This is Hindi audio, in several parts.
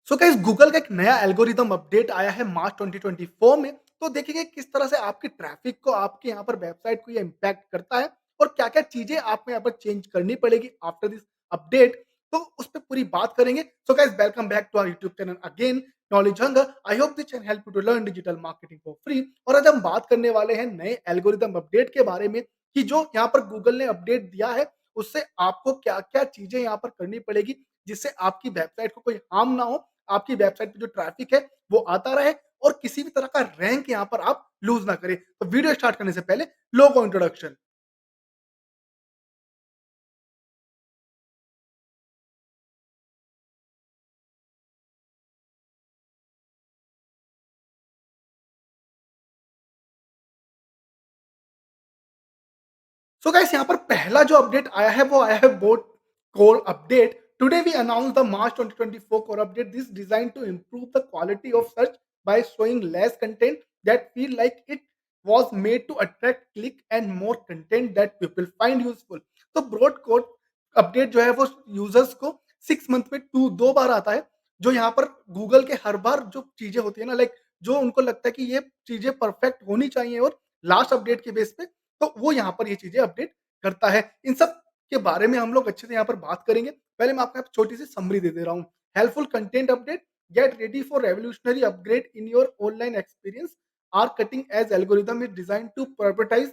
सो गाइस गूगल का एक नया एल्गोरिदम अपडेट आया है मार्च 2024 में। तो देखेंगे किस तरह से आपकी ट्रैफिक को आपके यहाँ पर वेबसाइट को ये इम्पैक्ट करता है और क्या-क्या चीज़ें आपको यहाँ पर चेंज करनी पड़ेगी आफ्टर दिस अपडेट। तो उस पे पूरी बात करेंगे। So guys welcome back to our YouTube channel again Knowledge Hunger. I hope this can help you to learn digital marketing for free. और आज हम बात करने वाले हैं नए एल्गोरिदम अपडेट के बारे में कि जो यहाँ पर गूगल ने अपडेट दिया है उससे आपको क्या-क्या चीज़ें यहाँ पर करनी पड़ेगी जिससे आपकी वेबसाइट को कोई हार्म ना हो, आपकी वेबसाइट पे जो ट्रैफिक है वो आता रहे और किसी भी तरह का रैंक यहाँ पर आप लूज़ ना करें। तो वीडियो स्टार्ट करने से पहले लोगो इंट्रोडक्शन। सो गाइस यहाँ पर पहला जो अपडेट आया है वो आया है broad core update. Today we announce the March 2024 core update this design to improve the quality of search by showing less content that feel like it was made to attract click and more content that people find useful। तो ब्रॉड कोड अपडेट जो है वो यूजर्स को 6 मंथ में टू दो बार आता है। जो यहाँ पर गूगल के हर बार जो चीजें होती है ना, लाइक जो उनको लगता है कि ये चीजें परफेक्ट होनी चाहिए और लास्ट अपडेट के बेस पे तो वो यहाँ पर ये चीज़ें अपडेट करता है। इन सब के बारे में हम लोग अच्छे से यहाँ पर बात करेंगे। पहले मैं आपको एक छोटी-सी समरी दे दे रहा हूँ। Helpful content update, get ready for revolutionary upgrade in your online experience, our cutting edge algorithm is designed to prioritize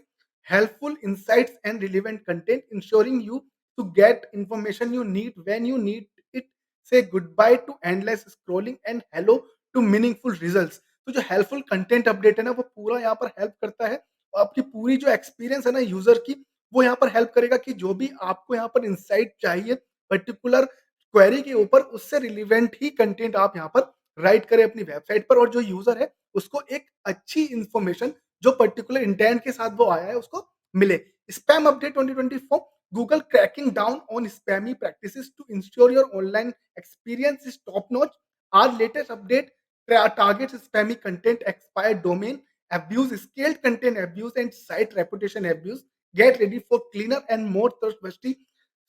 helpful insights and relevant content, ensuring you to get information you need when you need it. Say goodbye to endless scrolling and hello to meaningful results। तो जो हेल्पफुल कंटेंट अपडेट है ना वो पूरा यहाँ पर हेल्प करता है। आपकी पूरी जो एक्सपीरियंस है ना यूजर की वो यहाँ पर हेल्प करेगा कि जो भी आपको यहाँ पर इंसाइट चाहिए पर्टिकुलर क्वेरी के ऊपर उससे रिलेवेंट ही कंटेंट आप यहाँ पर राइट करें अपनी वेबसाइट पर और जो यूजर है उसको एक अच्छी इंफॉर्मेशन जो पर्टिकुलर इंटेंट के साथ वो आया है उसको मिले। Spam update 2024 Google cracking down on spammy practices to ensure your online experience is top notch. Our latest update targets spammy content, expired domain abuse, scaled content abuse, and site reputation abuse। Get ready for cleaner and more trustworthy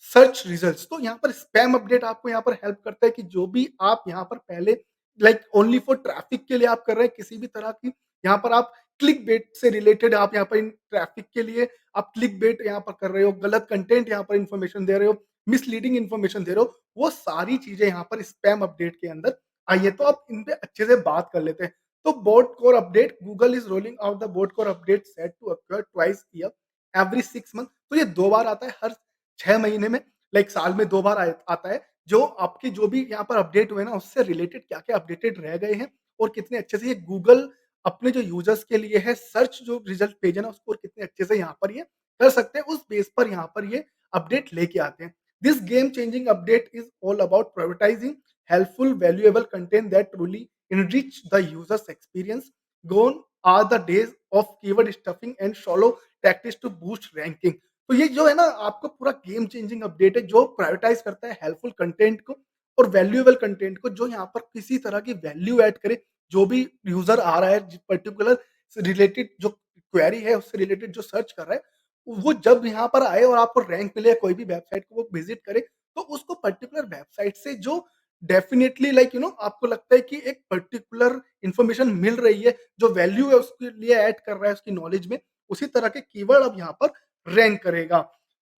search results. तो यहाँ पर स्पैम अपडेट आपको यहाँ पर हेल्प करता है कि जो भी आप यहाँ पर पहले लाइक ओनली फॉर ट्रैफिक के लिए आप कर रहे हैं किसी भी तरह की यहाँ पर आप क्लिक बेट से रिलेटेड आप यहाँ पर इन ट्रैफिक के लिए आप क्लिक बेट यहाँ पर कर रहे हो, गलत कंटेंट यहाँ पर इंफॉर्मेशन दे रहे हो, मिसलीडिंग इंफॉर्मेशन दे रहे हो, वो सारी चीजें यहाँ पर स्पैम अपडेट के अंदर आइए। तो आप इन पे अच्छे से बात कर लेते हैं। तो broad core update Google is rolling out the broad core update set to occur twice year every 6 month. तो ये दो बार आता है हर 6 महीने में, लाइक साल में दो बार आता है। जो आपके जो भी यहाँ पर अपडेट हुए ना उससे रिलेटेड क्या क्या अपडेटेड रह गए हैं और कितने अच्छे से ये गूगल अपने जो यूजर्स के लिए है सर्च जो रिजल्ट पेज है ना उसको और कितने अच्छे से यहाँ पर ये कर सकते हैं उस बेस पर यहाँ पर ये अपडेट लेके आते हैं। This game changing update is all about prioritising helpful, valuable content that truly enrich the user's experience। Gone are the days of keyword stuffing and shallow tactics to boost ranking। तो ये जो है ना आपको पूरा गेम चेंजिंग अपडेट है जो प्रायोरिटाइज करता है हेल्पफुल कंटेंट को और वैल्यूएबल कंटेंट को जो यहाँ पर किसी तरह की वैल्यू ऐड करे। जो भी यूजर आ रहा है पर्टिकुलर रिलेटेड जो क्वेरी है उससे रिलेटेड जो सर्च कर रहा है वो जब यहाँ पर आए और आपको रैंक मिले कोई भी वेबसाइट को वो विजिट करे तो उसको पर्टिकुलर वेबसाइट से जो डेफिनिटली लाइक आपको लगता है कि एक पर्टिकुलर इंफॉर्मेशन मिल रही है, जो वैल्यू है उसके लिए ऐड कर रहा है उसकी नॉलेज में, उसी तरह के कीवर्ड अब यहाँ पर रैंक करेगा।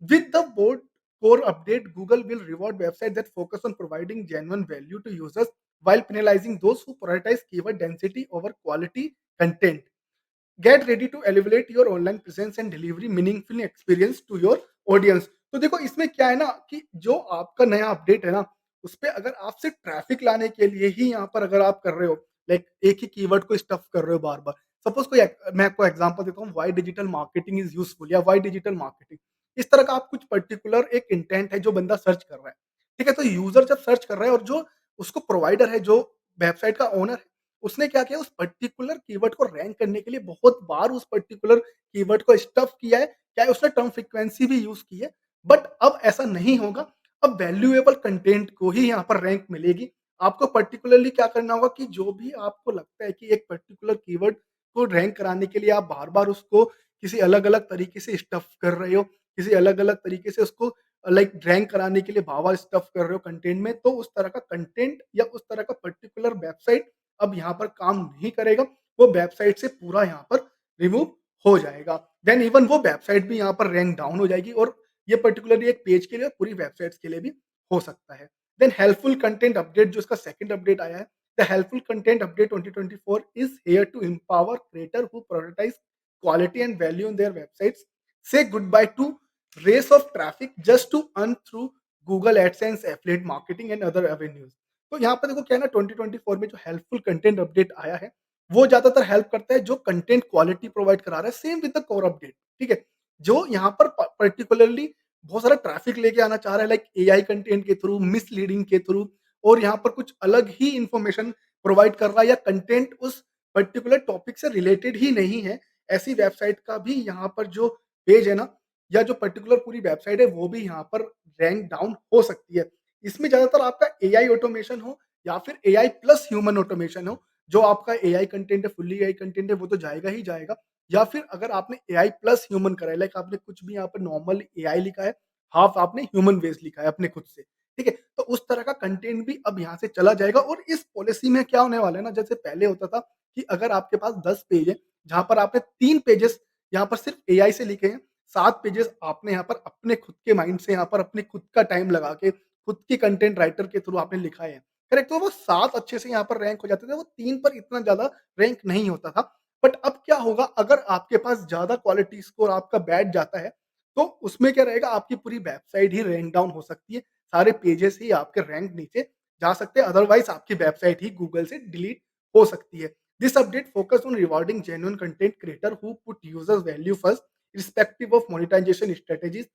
With the broad core update Google will reward website that focus on providing genuine value to users while penalizing those who prioritize keyword density over quality content। Get ready to elevate your online presence and delivery meaningful experience to your audience. तो देखो इसमें क्या है ना कि जो आपका नया अपडेट है ना उस पे अगर आप सिर्फ ट्रैफिक लाने के लिए ही यहाँ पर अगर आप कर रहे हो लाइक एक ही कीवर्ड को स्टफ कर रहे हो बार बार। सपोज कोई मैं आपको एग्जांपल देता हूँ why digital marketing is useful या व्हाई डिजिटल मार्केटिंग। इस तरह का आप कुछ पर्टिकुलर एक इंटेंट है जो बंदा सर्च कर रहा है, ठीक है। तो यूजर जब सर्च कर रहा है और जो उसको प्रोवाइडर है जो वेबसाइट का ओनर है उसने क्या किया उस पर्टिकुलर कीवर्ड को रैंक करने के लिए बहुत बार उस पर्टिकुलर कीवर्ड को स्टफ किया है, चाहे उसने टर्म फ्रीक्वेंसी भी यूज़ की है। बट अब ऐसा नहीं होगा, अब वैल्यूएबल कंटेंट को ही यहाँ पर रैंक मिलेगी। आपको पर्टिकुलरली क्या करना होगा कि जो भी आपको लगता है कि एक पर्टिकुलर कीवर्ड को रैंक कराने के लिए आप बार-बार उसको किसी अलग-अलग तरीके से स्टफ कर रहे हो, किसी अलग-अलग तरीके से उसको लाइक रैंक कराने के लिए बार-बार स्टफ कर रहे हो कंटेंट में, तो उस तरह का कंटेंट या उस तरह का वेबसाइट अब यहाँ पर काम नहीं करेगा, वो वेबसाइट से पूरा यहाँ पर रिमूव हो जाएगा। देन इवन वो वेबसाइट भी यहाँ पर रैंक डाउन हो जाएगी और ये पर्टिकुलरली एक पेज के लिए और पूरी वेबसाइट्स के लिए भी हो सकता है। देन हेल्पफुल कंटेंट अपडेट जो इसका सेकंड अपडेट आया है, the helpful content update 2024 is here to empower creator who prioritize quality and value on their websites, say goodbye to race of traffic just to earn through Google AdSense, affiliate marketing and other avenues. तो यहाँ पर देखो क्या है ना, 2024 में जो हेल्पफुल कंटेंट अपडेट आया है वो ज्यादातर हेल्प करता है जो कंटेंट क्वालिटी प्रोवाइड करा रहा है, same with the core update. ठीक है, जो यहाँ पर पर्टिकुलरली बहुत सारा ट्रैफिक लेके आना चाह रहा है लाइक एआई कंटेंट के थ्रू, मिसलीडिंग के थ्रू, और यहाँ पर कुछ अलग ही इंफॉर्मेशन प्रोवाइड कर रहा है या कंटेंट उस पर्टिकुलर टॉपिक से रिलेटेड ही नहीं है, ऐसी वेबसाइट का भी यहाँ पर जो पेज है ना, या जो पर्टिकुलर पूरी वेबसाइट है वो भी यहाँ पर रैंक डाउन हो सकती है। इसमें ज़्यादातर आपका एआई ऑटोमेशन हो या फिर एआई प्लस ह्यूमन ऑटोमेशन हो, जो आपका एआई कंटेंट है, फुल्ली एआई कंटेंट है वो तो जाएगा ही जाएगा, या फिर अगर आपने एआई प्लस ह्यूमन करा है, लाइक आपने कुछ भी यहाँ पर नॉर्मल एआई लिखा है, हाफ आपने ह्यूमन बेस लिखा है अपने खुद से, ठीक है? तो उस तरह का कंटेंट भी अब यहाँ से चला जाएगा और इस पॉलिसी में क्या होने वाला है ना, जैसे पहले होता था कि अगर आपके पास 10 पेज है जहाँ पर आपने 3 पेजेस यहाँ पर सिर्फ एआई से लिखे हैं, 7 पेजेस आपने यहाँ पर अपने खुद के माइंड से यहाँ पर अपने खुद का टाइम लगा के, खुद के कंटेंट राइटर के थ्रू आपने लिखा है। करेक्ट? तो वो 7 अच्छे से यहाँ पर रैंक हो जाते थे, वो 3 पर इतना ज़्यादा रैंक नहीं होता था। बट अब क्या होगा, अगर आपके पास ज़्यादा क्वालिटी स्कोर आपका बैठ जाता है, तो उसमें क्या रहेगा, आपकी पूरी वेबसाइट ही रैंक डाउन हो सकती है। सारे पेजेस ही आपके रैंक नीचे जा सकते हैं, अदरवाइज़ आपकी वेबसाइट ही गूगल से डिलीट हो सकती है। This update focused on rewarding genuine content creator who put users value first, irrespective of monetization strategies.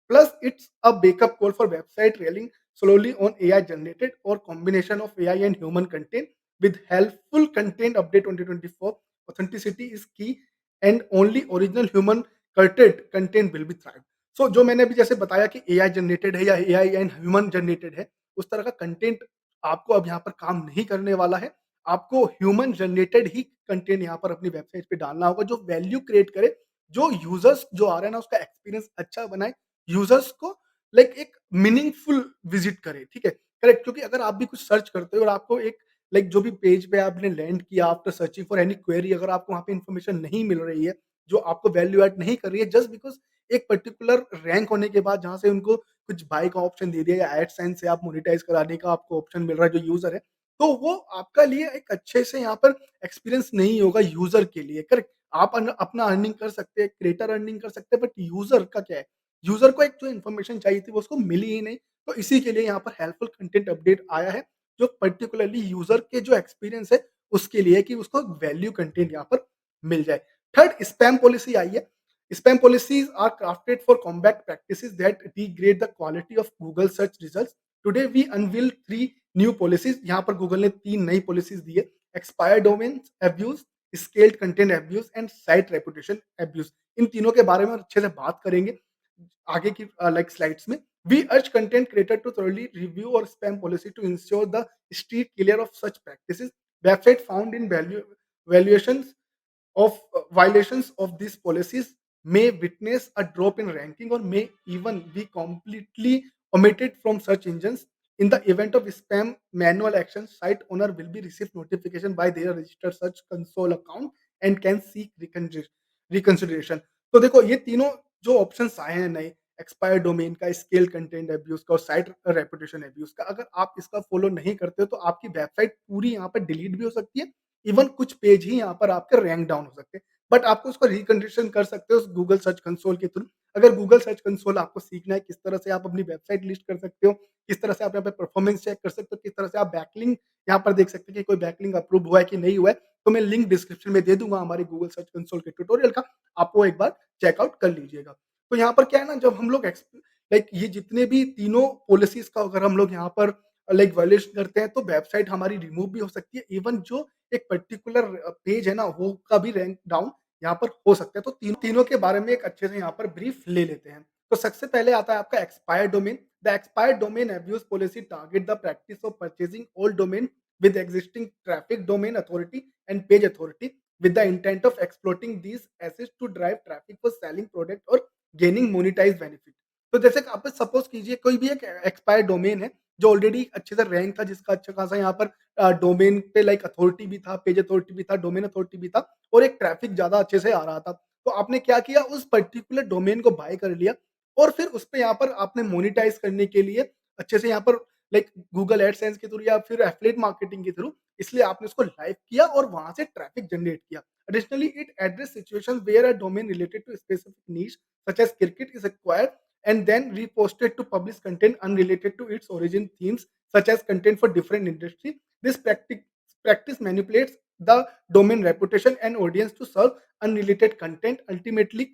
Plus, it's a backup call for website relying slowly on AI generated or combination of AI and human content. With helpful content update 2024, authenticity is key and only original human created content will be thrive. So जो मैंने अभी जैसे बताया कि एआई जनरेटेड है या एआई एंड ह्यूमन जनरेटेड है, उस तरह का कंटेंट आपको अब यहाँ पर काम नहीं करने वाला है। आपको ह्यूमन जनरेटेड ही कंटेंट यहाँ पर अपनी वेबसाइट पे डालना होगा, जो वैल्यू क्रिएट करे, जो यूज़र्स जो आ रहे हैं ना उसका एक्सपीरियंस अच्छा बनाए, यूज़र्स को लाइक एक मीनिंगफुल विज़िट करे, ठीक है? करेक्ट, क्योंकि अगर आप भी कुछ सर्च करते हो और आपको एक लाइक जो भी पेज पे आपने लैंड किया after searching for any query, अगर आपको वहाँ पे इन्फॉर्मेशन नहीं मिल रही है, जो आपको वैल्यू ऐड नहीं कर रही है, जस्ट बिकॉज़ एक पर्टिकुलर रैंक होने के बाद जहाँ से उनको कुछ बाय का ऑप्शन दे दिया या एडसेंस से आप मोनेटाइज़ कराने का आपको ऑप्शन मिल रहा है जो यूज़र है, तो वो आपका लिए एक अच्छे से यहाँ पर एक्सपीरियंस नहीं होगा यूज़र के लिए, करेक्ट? आप अपना अर्निंग कर सकते हैं, क्रिएटर अर्निंग कर सकते हैं, बट यूज़र का क्या है? यूज़र को एक जो इन्फॉर्मेशन चाहिए थी वो उसको मिली ही नहीं, तो इसी के लिए यहाँ पर हेल्पफुल कंटेंट अपडेट आया है, जो पर्टिकुलरली यूज़र के जो एक्सपीरियंस है उसके लिए कि उसको वैल्यू कंटेंट यहाँ पर मिल जाए। थर्ड, स्पैम पॉलिसी आई है। Spam policies are crafted for combat practices that degrade the quality of Google search results. Today we unveil 3 new policies, यहाँ पर गूगल ने 3 नई पॉलिसीज दी है। Expired domain abuse, scaled content abuse and site reputation abuse. इन तीनों के बारे में अच्छे से बात करेंगे आगे की लाइक स्लाइड्स में। We urge content creator to thoroughly review our spam policy to ensure the street clear of such practices. Website found in violations of violations of these policies may witness a drop in ranking or may even be completely omitted from search engines. In the event of spam manual action, site owner will be received notification by their registered search console account and can seek reconsideration. तो देखो ये तीनों जो ऑप्शंस आए हैं नए, एक्सपायर डोमेन का, स्केल कंटेंट अब्यूज का और साइट रेपुटेशन अब्यूज का, अगर आप इसका फॉलो नहीं करते हो तो आपकी वेबसाइट पूरी यहाँ पर डिलीट भी हो सकती है, इवन कुछ पेज ही यहाँ पर आपके रैंक डाउन हो सकते हैं, बट आपको उसको रिकंडीशन कर सकते हो उस गूगल सर्च कंसोल के थ्रू। अगर गूगल सर्च कंसोल आपको सीखना है किस तरह से आप अपनी वेबसाइट लिस्ट कर सकते हो, किस तरह से आप यहाँ पे परफॉर्मेंस चेक कर सकते हो, किस तरह से आप बैकलिंक यहाँ पर देख सकते हो कि कोई बैकलिंक अप्रूव हुआ है कि नहीं हुआ है, तो मैं लिंक डिस्क्रिप्शन में दे दूंगा हमारे गूगल सर्च कंसोल के ट्यूटोरियल का, आप वो एक बार चेकआउट कर लीजिएगा। तो यहाँ पर क्या है ना, जब हम लोग लाइक ये जितने भी तीनों पॉलिसीज का अगर हम लोग यहाँ पर लाइक वायलेशन करते हैं तो वेबसाइट हमारी रिमूव भी हो सकती है, इवन जो एक पर्टिकुलर पेज है ना वो का भी रैंक डाउन यहाँ पर हो सकता है। तो तीनों के बारे में एक अच्छे से यहाँ पर ब्रीफ ले लेते हैं। तो सबसे पहले आता है आपका expired domain. The expired domain abuse policy target the practice of purchasing old domain with existing traffic domain authority and page authority with the intent of exploiting these assets to drive traffic for selling product or gaining monetized benefit। तो जैसे कि आप सपोज कीजिए कोई भी एक एक्सपायर्ड डोमेन है जो ऑलरेडी अच्छे से रैंक था, जिसका अच्छा खासा यहाँ पर डोमेन पे लाइक अथॉरिटी भी था, पेज अथॉरिटी भी था, डोमेन अथॉरिटी भी था और एक ट्रैफिक ज़्यादा अच्छे से आ रहा था। तो आपने क्या किया, उस पर्टिकुलर डोमेन को बाय कर लिया और फिर उसपे यहाँ पर आपने मोनेटाइज़ करने के लिए अच्छे से यहाँ पर लाइक गूगल एडसेंस के थ्रू या फिर एफिलिएट मार्केटिंग के थ्रू, इसलिए आपने उसको लाइव किया और वहाँ से ट्रैफिक जनरेट किया। Additionally, it address situations where a domain related to a specific niche, such as cricket, is acquired and then reposted to publish content unrelated to its origin themes, such as content for different industry. This practice manipulates the domain reputation and audience to serve unrelated content, ultimately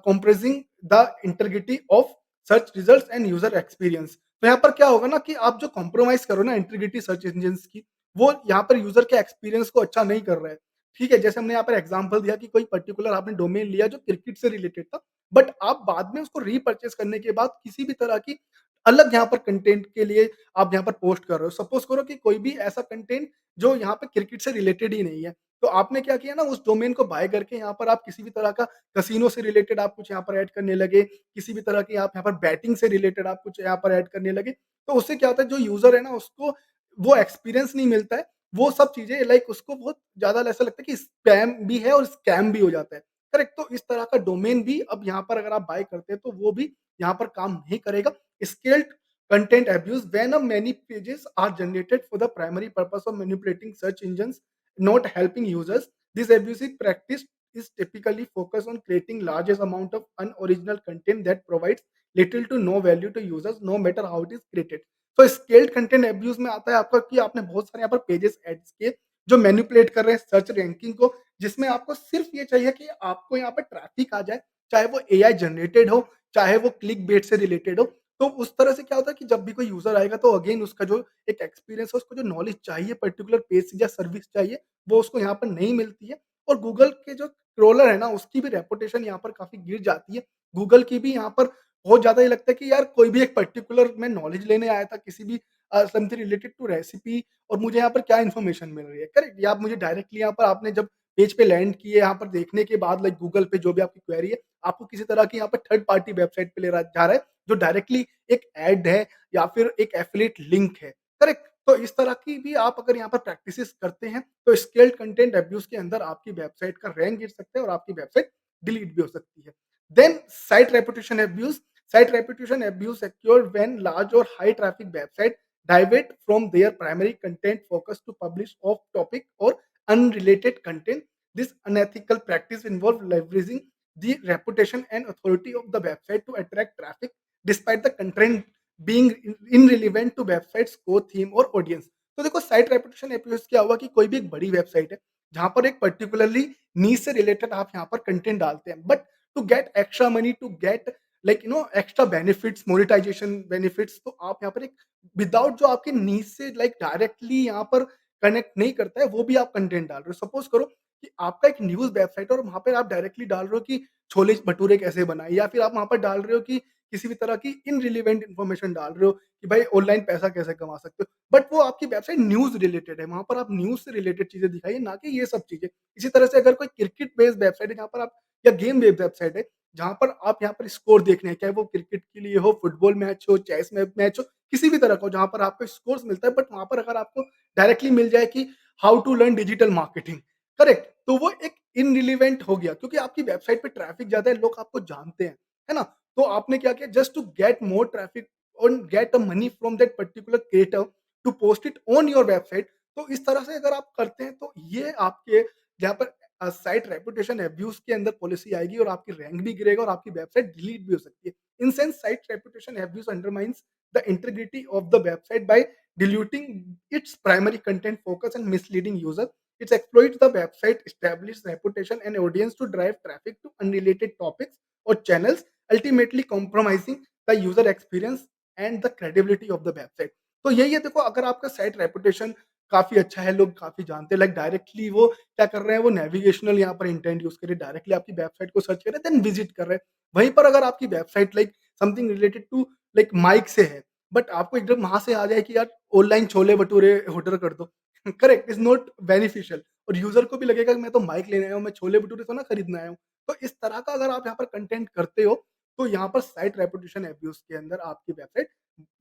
compressing the integrity of search results and user experience. तो यहाँ पर क्या होगा ना कि आप जो कॉम्प्रोमाइज करो ना इंटीग्रिटी सर्च इंजन की, वो यहाँ पर यूजर के एक्सपीरियंस को अच्छा नहीं कर रहा है। ठीक है, जैसे हमने यहाँ पर एग्जांपल दिया कि कोई पर्टिकुलर आपने डोमेन लिया जो क्रिकेट से रिलेटेड था, बट आप बाद में उसको रीपरचेज करने के बाद किसी भी तरह की अलग यहाँ पर कंटेंट के लिए आप यहाँ पर पोस्ट कर रहे हो। सपोज करो कि कोई भी ऐसा कंटेंट जो यहाँ पे क्रिकेट से रिलेटेड ही नहीं है, तो आपने क्या किया ना, उस डोमेन को बाय करके यहाँ पर आप किसी भी तरह का कसिनो से रिलेटेड आप कुछ यहाँ पर ऐड करने लगे, किसी भी तरह की आप यहाँ पर बैटिंग से रिलेटेड आप कुछ यहाँ पर ऐड करने लगे, तो उससे क्या होता है, जो यूज़र है ना उसको वो एक्सपीरियंस नहीं मिलता है। वो सब चीज़ें लाइक उसको बहुत ज़्यादा ऐसा लगता है कि स्पैम भी है और स्कैम भी हो जाता है। करेक्ट? तो इस तरह का डोमेन भी अब यहाँ पर अगर आप बाय करते हैं तो वो भी यहाँ पर काम नहीं करेगा। Scaled content abuse when many pages are generated for the primary purpose of manipulating search engines, not helping users. This abusive practice is typically focused on creating largest amount of unoriginal content that provides little to no value to users, no matter how it is created. तो स्केल्ड कंटेंट अब्यूज में आता है आपका कि आपने बहुत सारे यहाँ पर पेजेस एड्स किए जो मैनिपुलेट कर रहे हैं सर्च रैंकिंग को, जिसमें आपको सिर्फ ये चाहिए कि आपको यहाँ पर ट्रैफिक आ जाए, चाहे वो एआई जनरेटेड हो, चाहे वो क्लिक बेट से रिलेटेड हो। तो उस तरह से क्या होता है कि जब भी कोई यूजर आएगा तो अगेन उसका जो एक एक्सपीरियंस है, उसको जो नॉलेज चाहिए पर्टिकुलर पेज या सर्विस चाहिए, वो उसको यहाँ पर नहीं मिलती है। और गूगल के जो ट्रोलर है ना, उसकी भी रेपुटेशन यहाँ पर काफ़ी गिर जाती है। गूगल की भी यहाँ पर बहुत ज़्यादा ये लगता है कि यार कोई भी एक पर्टिकुलर मैं नॉलेज लेने आया था किसी भी समथिंग रिलेटेड टू रेसिपी और मुझे यहाँ पर क्या इन्फॉर्मेशन मिल रही है, करेक्ट? या आप मुझे डायरेक्टली यहाँ पर आपने जब पेज पे लैंड किए, यहाँ पर देखने के बाद लाइक गूगल पे जो भी आपकी क्वेरी है, आपको किसी तरह की यहाँ पर थर्ड पार्टी वेबसाइट पे ले रहा जा रहा है, जो डायरेक्टली एक ऐड है या फिर एक एफिलिएट लिंक है, करेक्ट? तो इस तरह की भी आप अगर यहाँ पर प्रैक्टिसेस करते हैं, तो स्केल्ड कंटेंट अब्यूज़ के अंदर आपकी वेबसाइट का रैंक गिर सकता है और आपकी वेबसाइट डिलीट भी हो सकती है। Then site reputation abuse, site reputation abuse occurs when large or high traffic website divert from their primary content focus to publish off topic or unrelated content. This unethical practice involves leveraging the reputation and authority of the website to attract traffic despite the content being irrelevant to website's core theme or audience. तो देखो साइट रेपुटेशन एब्यूज क्या हुआ कि कोई भी एक बड़ी वेबसाइट है जहां पर एक पर्टिकुलरली नीश से रिलेटेड आप यहाँ पर कंटेंट डालते हैं, but to get extra money, to get like extra benefits, monetization benefits, तो आप यहाँ पर एक विदाउट जो आपके नीड से लाइक डायरेक्टली यहाँ पर कनेक्ट नहीं करता है, वो भी आप कंटेंट डाल रहे हो। सपोज करो कि आपका एक न्यूज़ वेबसाइट है और वहाँ पे आप डायरेक्टली डाल रहे हो कि छोले-भटूरे कैसे बनाएँ, या फिर आप वहाँ पर डाल रहे हो कि किसी भी तरह की इररिलेवेंट इन्फॉर्मेशन डाल रहे हो कि भाई ऑनलाइन पैसा कैसे कमा सकते हो। बट वो आपकी वेबसाइट न्यूज़ रिलेटेड है, वहाँ पर आप न्यूज़ से रिलेटेड चीज़ें दिखाइए, ना कि ये सब चीज़ें। इसी तरह से अगर कोई क्रिकेट बेस्ड वेबसाइट है जहाँ पर आप, या गेम बेस्ड वेबसाइट है जहाँ पर आप यहाँ पर स्कोर देखने हैं, चाहे वो क्रिकेट के लिए हो, फुटबॉल मैच हो, चेस में मैच हो, किसी भी तरह का हो जहाँ पर आपको स्कोर्स मिलता है, बट वहाँ पर अगर आपको डायरेक्टली मिल जाए कि how to learn digital marketing, correct? तो वो एक इररिलेवेंट हो गया क्योंकि आपकी वेबसाइट पे ट्रैफिक ज़्यादा है, लोग आपको जानते हैं, है ना? तो आपने क्या किया, just to get more traffic और get a money from that particular creator to post it on your website. तो इस तरह से अगर आप करते हैं तो ये आपके जहाँ पर साइट रेपुटेशन अब्यूज़ के अंदर पॉलिसी आएगी और आपकी रैंक भी गिरेगा और आपकी वेबसाइट डिलीट भी हो सकती है। In sense site reputation abuse undermines the integrity of the website by diluting its primary content focus and misleading user. It exploits the website established reputation and audience to drive traffic to unrelated topics or channels, ultimately compromising the user experience and the credibility of the website. तो यही है, देखो अगर आपका साइट रेपुटेशन काफ़ी अच्छा है, लोग काफ़ी जानते हैं, लाइक डायरेक्टली वो क्या कर रहे हैं, वो नेविगेशनल यहाँ पर इंटेंट यूज़ करके डायरेक्टली आपकी वेबसाइट को सर्च कर रहे हैं, देन विजिट कर रहे हैं। वहीं पर अगर आपकी website like something related to like mic से है, बट आपको एकदम वहाँ से आ जाए कि यार ऑनलाइन छोले-भटूरे ऑर्डर कर दो, करेक्ट इज़ नॉट बेनिफिशियल और यूज़र को भी लगेगा कि मैं तो माइक लेने आया हूँ, मैं छोले-भटूरे तो ना खरीदने आया हूँ। तो इस तरह का अगर आप यहाँ पर कंटेंट करते हो, तो यहाँ पर साइट रेपुटेशन अब्यूज़ के अंदर आपकी वेबसाइट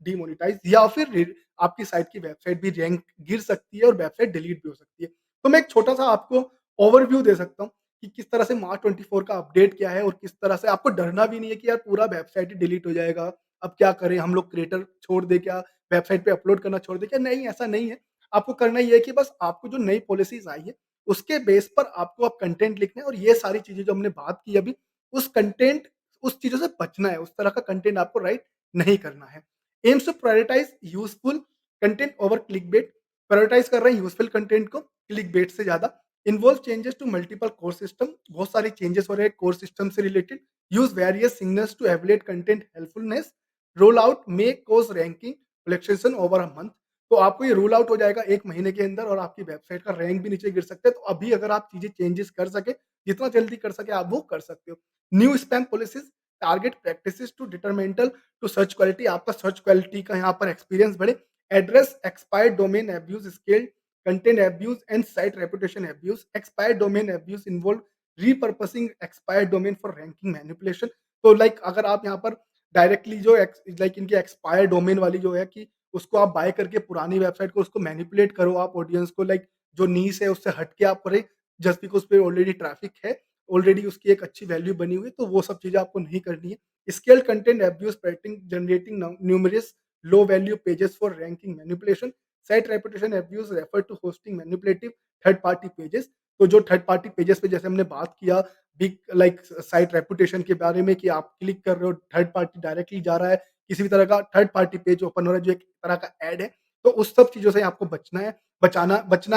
डिमोनेटाइज़ या फिर आपकी साइट की वेबसाइट भी रैंक गिर सकती है और वेबसाइट डिलीट भी हो सकती है। तो मैं एक छोटा-सा आपको ओवरव्यू दे सकता हूँ कि किस तरह से मार्च 24 का अपडेट क्या है और किस तरह से आपको डरना भी नहीं है कि यार पूरा वेबसाइट ही डिलीट हो जाएगा। अब क्या करें? हम लोग क्रिएटर छोड़ दें क्या? वेबसाइट पे अपलोड करना छोड़ दें क्या? नहीं, ऐसा नहीं है। आपको करना ये है कि बस आपको जो नई पॉलिसीज़ आई है, उसके बेस पर आपको अब कंटेंट लिखना है और ये सारी चीज़ें जो हमने बात की अभी, उस कंटेंट उस चीज़ों से बचना है, उस तरह का कंटेंट आपको राइट नहीं करना है। Aims to prioritize useful content over clickbait, prioritize कर रहे हैं यूज़फुल कंटेंट को क्लिकबेट से ज़्यादा। Involve changes to multiple core system, बहुत सारे चेंजेस हो रहे हैं कोर सिस्टम से related. Use various signals to evaluate content helpfulness. Roll out may cause ranking fluctuation over a month. तो आपको ये रूल आउट हो जाएगा 1 महीने के अंदर और आपकी वेबसाइट का रैंक भी नीचे गिर सकता है। तो अभी अगर आप चीज़ें चेंजेस कर सकें, जितना जल्दी कर सकें आप वो कर सकते हो। New spam policies, target practices to detrimental to search quality, आपका सर्च क्वालिटी का यहाँ पर एक्सपीरियंस बढ़े। Address expired domain abuse, scaled content abuse and site reputation abuse. Expired domain abuse involve repurposing expired domain for ranking manipulation। तो लाइक अगर आप यहाँ पर डायरेक्टली जो लाइक इनकी एक्सपायर्ड डोमेन वाली जो है कि उसको आप बाय करके पुरानी वेबसाइट को उसको मैनिपुलेट करो आप ऑडियंस को लाइक जो नीश है उससे हट के आप करें जस्ट बिकॉज़ उस पे ऑलरेडी ट्रैफिक है, ऑलरेडी उसकी एक अच्छी वैल्यू बनी हुई है, तो वो सब चीज़ें आपको नहीं करनी है। Scaled content abuse petting generating numerous low value pages for ranking manipulation. Site reputation abuse refer to hosting manipulative third party pages. तो जो थर्ड पार्टी पेजेस पे जैसे हमने बात किया बिग लाइक साइट रेपुटेशन के बारे में कि आप क्लिक कर रहे हो, थर्ड पार्टी डायरेक्टली जा रहा है, किसी भी तरह का थर्ड पार्टी पेज ओपन हो रहा है जो एक तरह का ऐड है, तो उस सब चीज़ों से आपको बचना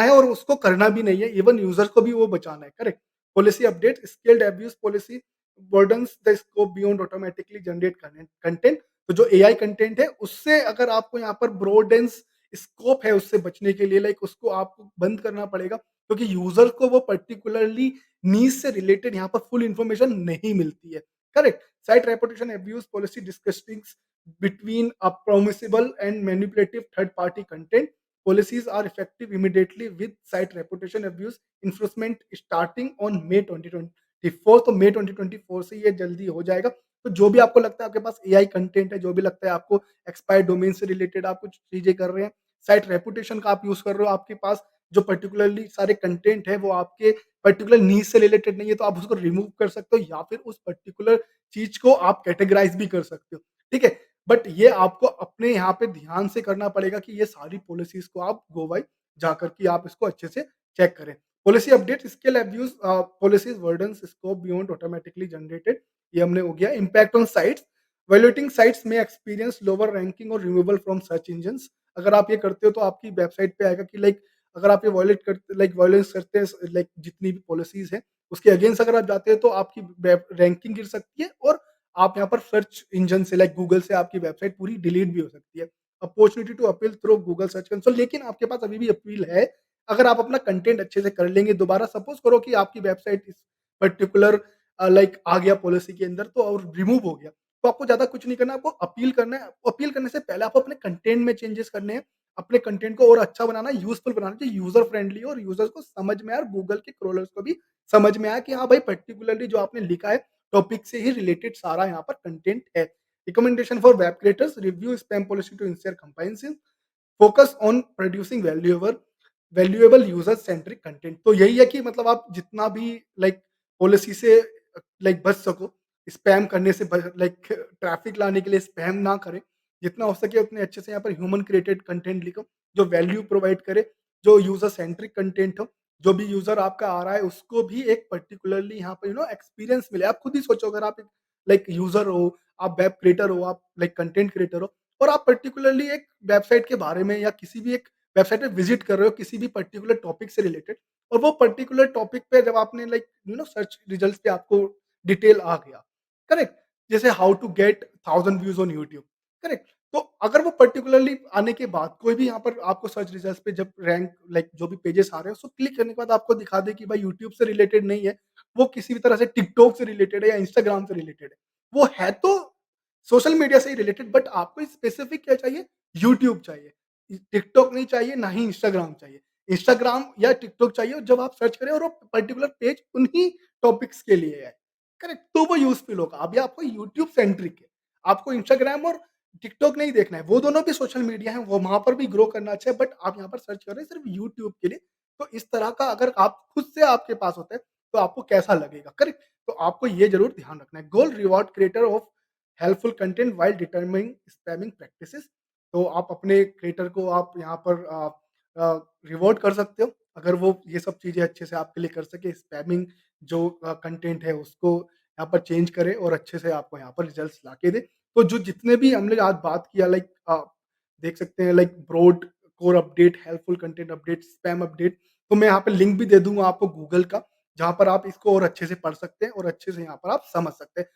है और उसको करना भी नहीं है, इवन यूज़र को भी वो बचाना है, correct? Policy update, scaled abuse policy broadens the scope beyond automatically generate content. तो जो एआई कंटेंट है, उससे अगर आपको यहाँ पर ब्रॉडेंस स्कोप है उससे बचने के लिए लाइक उसको आपको बंद करना पड़ेगा, क्योंकि यूज़र को वो पर्टिकुलरली नीड से रिलेटेड यहाँ पर फुल इन्फॉर्मेशन नहीं मिलती है, correct? Site reputation abuse policy distinguishes between a permissible and manipulative third party content. Policies are effective immediately with site reputation abuse enforcement starting on May 2024। तो May 2024 से ये जल्दी हो जाएगा। तो जो भी आपको लगता है आपके पास एआई कंटेंट है, जो भी लगता है आपको एक्सपायर्ड डोमेन से रिलेटेड आप कुछ चीज़ें कर रहे हैं, साइट रेपुटेशन का आप यूज़ कर रहे हो, आपके पास जो पर्टिकुलरली सारे कंटेंट है वो आपके पर्टिकुलर नीश से रिलेटेड नहीं है, तो आप उसको रिमूव कर सकते हो या फिर उस पर्टिकुलर चीज़ को आप कैटेगराइज़ भी कर सकते हो, ठीक है? बट ये आपको अपने यहाँ पे ध्यान से करना पड़ेगा कि ये सारी पॉलिसीज़ को आप गो बाय जाकर के आप इसको अच्छे से चेक करें। Policy update, scaled abuse policies widens scope beyond automatically generated, ये हमने हो गया। Impact on sites, violating sites में एक्सपीरियंस लोअर रैंकिंग और रिमूवल फ्रॉम सर्च इंजिन्स। अगर आप ये करते हो तो आपकी वेबसाइट पे आएगा कि लाइक अगर आप ये वायलेंस करते हैं लाइक जितनी भी पॉलिसीज़ हैं, उसके अगेंस्ट अगर आप जाते हैं तो आपकी वेब रैंकिंग गिर सकती है और आप यहाँ पर सर्च इंजन से लाइक गूगल से आपकी वेबसाइट पूरी डिलीट भी हो सकती है। Opportunity to appeal through Google Search Console, लेकिन आपके पास अभी भी अपील है। अगर आप अपना कंटेंट अच्छे से कर लेंगे, दोबारा सपोज़ करो कि आपकी वेबसाइट इस पर्टिकुलर लाइक आ गया पॉलिसी के अंदर तो और रिमूव हो गया। तो आपको ज़्यादा कुछ नहीं करना है, आपको अपील करना है। अपील करने से पहले आपको अपने कंटेंट में चेंजेस करने हैं। अपने कंटेंट को और अच्छा बनाना है, यूज़फुल बनाना है, जो यूज़र फ्रेंडली हो और यूज़र्स को समझ में आए और गूगल के क्रोलर्स को भी समझ में आए कि हाँ भाई पर्टिकुलरली जो आपने लिखा है टॉपिक से ही रिलेटेड सारा यहाँ पर कंटेंट है। Recommendation for web creators, review spam policy to ensure compliance, focus on producing valuable user centric content. तो यही है कि मतलब आप जितना भी लाइक पॉलिसी से लाइक बच सको, स्पैम करने से लाइक ट्रैफिक लाने के लिए स्पैम ना करें, जितना हो सके उतने अच्छे से यहाँ पर ह्यूमन क्रिएटेड कंटेंट लिखो, जो वैल्यू प्रोवाइड करे, जो यूजर सेंट्रिक कंटेंट हो, जो भी यूजर आपका आ रहा है उसको भी एक पर्टिकुलरली यहाँ पर एक्सपीरियंस मिले। आप खुद ही सोचो, अगर आप एक लाइक यूजर हो, आप वेब क्रिएटर हो, आप लाइक कंटेंट क्रिएटर हो और आप पर्टिकुलरली एक वेबसाइट के बारे में या किसी भी एक वेबसाइट पे विजिट कर रहे हो किसी भी पर्टिकुलर टॉपिक से रिलेटेड और वो पर्टिकुलर टॉपिक पे जब आपने लाइक सर्च रिजल्ट्स पे आपको डिटेल आ गया, करेक्ट? जैसे how to get 1000 views on YouTube, correct? तो अगर वो पर्टिकुलरली आने के बाद कोई भी यहाँ पर आपको सर्च रिजल्ट्स पे जब रैंक लाइक जो भी पेजेस आ रहे हैं उसको क्लिक करने के बाद आपको दिखा दे कि भाई यूट्यूब से रिलेटेड नहीं है, वो किसी भी तरह से टिकटॉक से रिलेटेड है या इंस्टाग्राम से रिलेटेड है, वो है तो सोशल मीडिया से ही रिलेटेड, बट आपको स्पेसिफिक क्या चाहिए? यूट्यूब चाहिए। टिकटॉक नहीं चाहिए, ना ही इंस्टाग्राम चाहिए। इंस्टाग्राम या टिकटॉक चाहिए और जब आप सर्च करें और वो पर्टिकुलर पेज उन्हीं टॉपिक्स के लिए है। करेक्ट? तो वो यूज़फुल होगा। अभी आपको यूट्यूब सेंट्रिक है। आपको इंस्टाग्राम और टिकटॉक नहीं देखना है, वो दोनों भी सोशल मीडिया है, वो वहाँ पर भी ग्रो करना अच्छा है, बट आप यहाँ पर सर्च कर रहे हैं सिर्फ यूट्यूब के लिए। तो इस तरह का अगर आप खुद से आपके पास होता है, तो आपको कैसा लगेगा, करेक्ट? तो आपको ये ज़रूर ध्यान रखना है। Goal reward creator of helpful content while determining spamming practices. तो आप अपने क्रिएटर को आप यहाँ पर रिवॉर्ड कर सकते हो, अगर वो ये सब चीज़ें अच्छे से आपके लिए कर सके, स्पैमिंग जो कंटेंट है उसको यहाँ पर चेंज करे और अच्छे से आपको यहाँ पर रिजल्ट्स ला के दे। तो जो जितने भी हमने आज बात किया, लाइक देख सकते हैं, like broad core update, helpful content update, spam update, तो मैं यहाँ पे लिंक भी दे दूँगा आपको गूगल का, जहाँ पर आप इसको और अच्छे से पढ़ सकते हैं और अच्छे से यहाँ पर आप समझ सकते हैं।